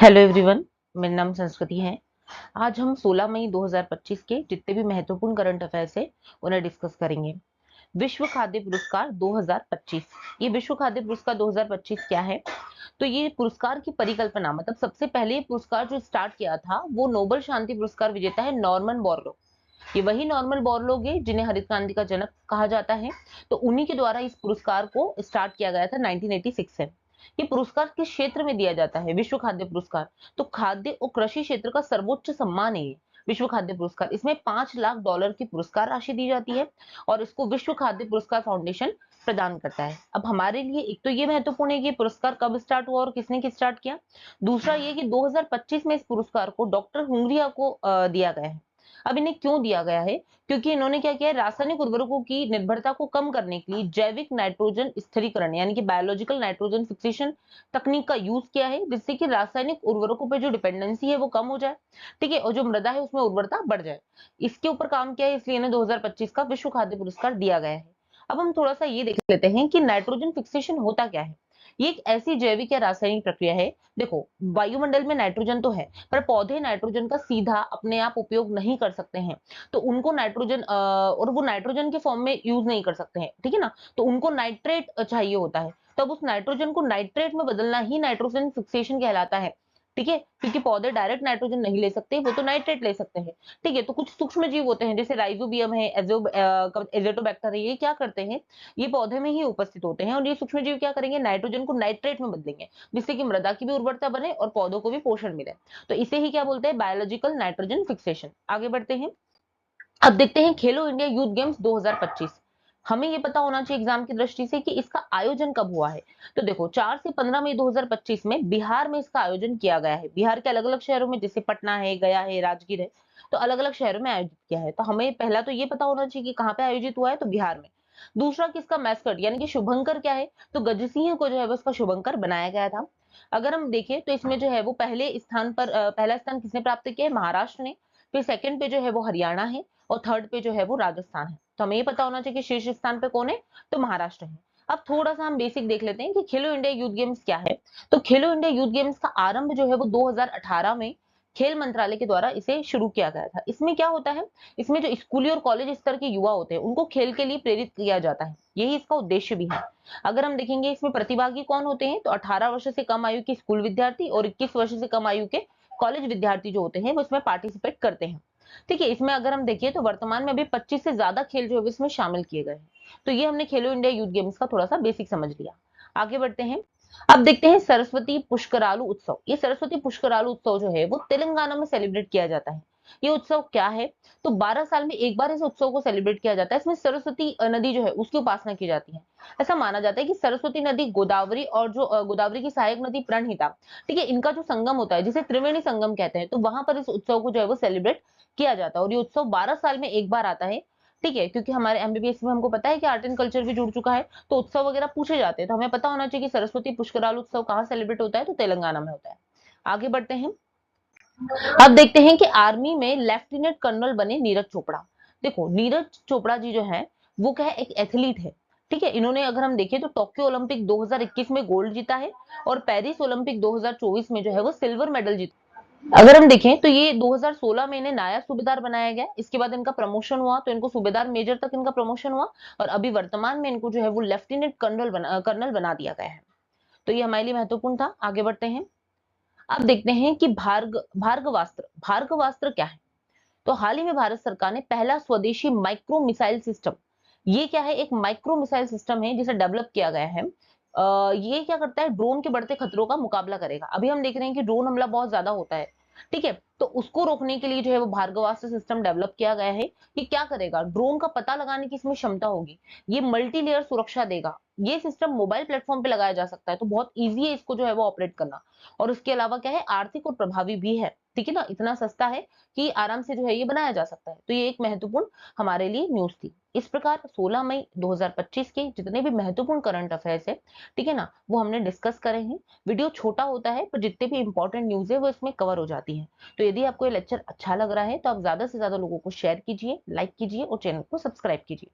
Hello everyone, मेरा नाम संस्कृति है। आज हम 16 मई 2025 के जितने भी महत्वपूर्ण करंट अफेयर्स है उन्हें डिस्कस करेंगे। विश्व खाद्य पुरस्कार 2025। ये विश्व खाद्य पुरस्कार 2025 क्या है? तो ये पुरस्कार की परिकल्पना मतलब सबसे पहले ये पुरस्कार जो स्टार्ट किया था वो नोबेल शांति पुरस्कार विजेता है नॉर्मन बोरलॉग। ये वही नॉर्मन बोरलॉग है जिन्हें हरित क्रांति का जनक कहा जाता है। तो उन्हीं के द्वारा इस पुरस्कार को स्टार्ट किया गया था 1986 से। ये पुरस्कार किस क्षेत्र में दिया जाता है? विश्व खाद्य पुरस्कार। तो खाद्य और कृषि क्षेत्र का सर्वोच्च सम्मान है ये विश्व खाद्य पुरस्कार। इसमें $5 लाख की पुरस्कार राशि दी जाती है और इसको विश्व खाद्य पुरस्कार फाउंडेशन प्रदान करता है। अब हमारे लिए एक तो ये महत्वपूर्ण है कि पुरस्कार कब स्टार्ट हुआ और किसने स्टार्ट किया। दूसरा ये कि 2025 में इस पुरस्कार को डॉक्टर हुंगरिया को दिया गया है। अब इन्हें क्यों दिया गया है? क्योंकि इन्होंने क्या किया है, रासायनिक उर्वरकों की निर्भरता को कम करने के लिए जैविक नाइट्रोजन स्थिरीकरण यानी कि बायोलॉजिकल नाइट्रोजन फिक्सेशन तकनीक का यूज किया है, जिससे कि रासायनिक उर्वरकों पे जो डिपेंडेंसी है वो कम हो जाए, ठीक है, और जो मृदा है उसमें उर्वरता बढ़ जाए। इसके ऊपर काम किया है, इसलिए इन्हें 2025 का विश्व खाद्य पुरस्कार दिया गया है। अब हम थोड़ा सा ये देख लेते हैं कि नाइट्रोजन फिक्सेशन होता क्या है। ये एक ऐसी जैविक या रासायनिक प्रक्रिया है। देखो, वायुमंडल में नाइट्रोजन तो है, पर पौधे नाइट्रोजन का सीधा अपने आप उपयोग नहीं कर सकते हैं। तो उनको नाइट्रोजन और वो नाइट्रोजन के फॉर्म में यूज नहीं कर सकते हैं, ठीक है ना। तो उनको नाइट्रेट चाहिए होता है, तब उस नाइट्रोजन को नाइट्रेट में बदलना ही नाइट्रोजन फिक्सेशन कहलाता है, ठीक है। क्योंकि पौधे डायरेक्ट नाइट्रोजन नहीं ले सकते, वो तो नाइट्रेट ले सकते हैं, ठीक है। तो कुछ सूक्ष्म जीव होते हैं जैसे राइजोबियम है, एजोटोबैक्टर है, ये क्या करते हैं, ये पौधे में ही उपस्थित होते हैं और ये सूक्ष्म जीव क्या करेंगे, नाइट्रोजन को नाइट्रेट में बदलेंगे, जिससे कि मृदा की भी उर्वरता बने और पौधों को भी पोषण मिले। तो इसे ही क्या बोलते हैं, बायोलॉजिकल नाइट्रोजन फिक्सेशन। आगे बढ़ते हैं, अब देखते हैं खेलो इंडिया यूथ गेम्स 2025। हमें ये पता होना चाहिए एग्जाम की दृष्टि से कि इसका आयोजन कब हुआ है। तो देखो, 4 से 15 मई 2025 में बिहार में इसका आयोजन किया गया है। बिहार के अलग अलग शहरों में, जैसे पटना है, गया है, राजगीर है, तो अलग अलग शहरों में आयोजित किया है। तो हमें पहला तो ये पता होना चाहिए कि कहाँ पे आयोजित हुआ है, तो बिहार में। दूसरा, किसका मैस्कट यानी कि शुभंकर क्या है, तो गजसिंह को जो है वो उसका शुभंकर बनाया गया था। अगर हम देखें तो इसमें जो है वो पहले स्थान पर पहला स्थान किसने प्राप्त किया है, महाराष्ट्र ने। फिर सेकंड पे जो है वो हरियाणा है और थर्ड पे जो है वो राजस्थान है। तो हमें ये पता होना चाहिए कि शीर्ष स्थान पे कौन है, तो महाराष्ट्र है। अब थोड़ा सा हम बेसिक देख लेते हैं कि खेलो इंडिया यूथ गेम्स क्या है। तो खेलो इंडिया यूथ गेम्स का आरंभ जो है वो 2018 में खेल मंत्रालय के द्वारा इसे शुरू किया गया था। इसमें क्या होता है, इसमें जो स्कूली और कॉलेज स्तर के युवा होते हैं उनको खेल के लिए प्रेरित किया जाता है, यही इसका उद्देश्य भी है। अगर हम देखेंगे इसमें प्रतिभागी कौन होते हैं, तो 18 वर्ष से कम आयु के स्कूल विद्यार्थी और 21 वर्ष से कम आयु के कॉलेज विद्यार्थी जो होते हैं वो इसमें पार्टिसिपेट करते हैं, ठीक है। इसमें अगर हम देखिए तो वर्तमान में अभी 25 से ज्यादा खेल जो है इसमें शामिल किए गए हैं। तो ये हमने खेलो इंडिया यूथ गेम्स का थोड़ा सा बेसिक समझ लिया। आगे बढ़ते हैं, अब देखते हैं सरस्वती पुष्करालु उत्सव। ये सरस्वती पुष्करालु उत्सव जो है वो तेलंगाना में सेलिब्रेट किया जाता है। ये उत्सव क्या है, तो 12 साल में एक बार इस उत्सव को सेलिब्रेट किया जाता है। इसमें सरस्वती नदी जो है उसकी उपासना की जाती है। ऐसा माना जाता है कि सरस्वती नदी, गोदावरी और जो गोदावरी की सहायक नदी प्रणहिता, ठीक है, इनका जो संगम होता है जिसे त्रिवेणी संगम कहते हैं, तो वहां पर इस उत्सव को जो है वो सेलिब्रेट किया जाता है। और ये उत्सव 12 साल में एक बार आता है, ठीक है। क्योंकि हमारे एमबीबीएस में हमको पता है कि आर्ट एंड कल्चर भी जुड़ चुका है, तो उत्सव वगैरह पूछे जाते हैं, तो हमें पता होना चाहिए कि सरस्वती पुष्कराल उत्सव कहाँ सेलिब्रेट होता है, तो तेलंगाना में होता है। आगे बढ़ते हैं, अब देखते हैं कि आर्मी में लेफ्टिनेंट कर्नल बने नीरज चोपड़ा। देखो, नीरज चोपड़ा जी जो है वो क्या है, एक एथलीट है, ठीक है। इन्होंने अगर हम देखें तो टोक्यो ओलंपिक 2021 में गोल्ड जीता है और पेरिस ओलंपिक 2024 में जो है वो सिल्वर मेडल जीता। अगर हम देखें तो ये 2016 में इन्हें नायब सूबेदार बनाया गया, इसके बाद इनका प्रमोशन हुआ तो इनको सूबेदार मेजर तक इनका प्रमोशन हुआ और अभी वर्तमान में इनको जो है वो लेफ्टिनेंट कर्नल बना दिया गया है। तो ये हमारे लिए महत्वपूर्ण था। आगे बढ़ते हैं, अब देखते हैं कि भार्गवास्त्र क्या है। तो हाल ही में भारत सरकार ने पहला स्वदेशी माइक्रो मिसाइल सिस्टम, ये क्या है, एक माइक्रो मिसाइल सिस्टम है जिसे डेवलप किया गया है। ये क्या करता है, ड्रोन के बढ़ते खतरों का मुकाबला करेगा। अभी हम देख रहे हैं कि ड्रोन हमला बहुत ज्यादा होता है, ठीक है। तो उसको रोकने के लिए जो है वो भार्गवास्त्र सिस्टम डेवलप किया गया है। कि क्या करेगा, ड्रोन का पता लगाने की इसमें क्षमता होगी, ये मल्टी लेयर सुरक्षा देगा। ये सिस्टम मोबाइल प्लेटफॉर्म पे लगाया जा सकता है, तो बहुत ईजी है इसको जो है वो ऑपरेट करना। और उसके अलावा क्या है, आर्थिक और प्रभावी भी है, ठीक है ना, इतना सस्ता है कि आराम से जो है ये बनाया जा सकता है। तो ये एक महत्वपूर्ण हमारे लिए न्यूज थी। इस प्रकार 16 मई 2025 के जितने भी महत्वपूर्ण करंट अफेयर्स है, ठीक है ना, वो हमने डिस्कस करे हैं। वीडियो छोटा होता है पर जितने भी इंपॉर्टेंट न्यूज है वो इसमें कवर हो जाती है। तो यदि आपको ये लेक्चर अच्छा लग रहा है तो आप ज्यादा से ज्यादा लोगों को शेयर कीजिए, लाइक कीजिए और चैनल को सब्सक्राइब कीजिए।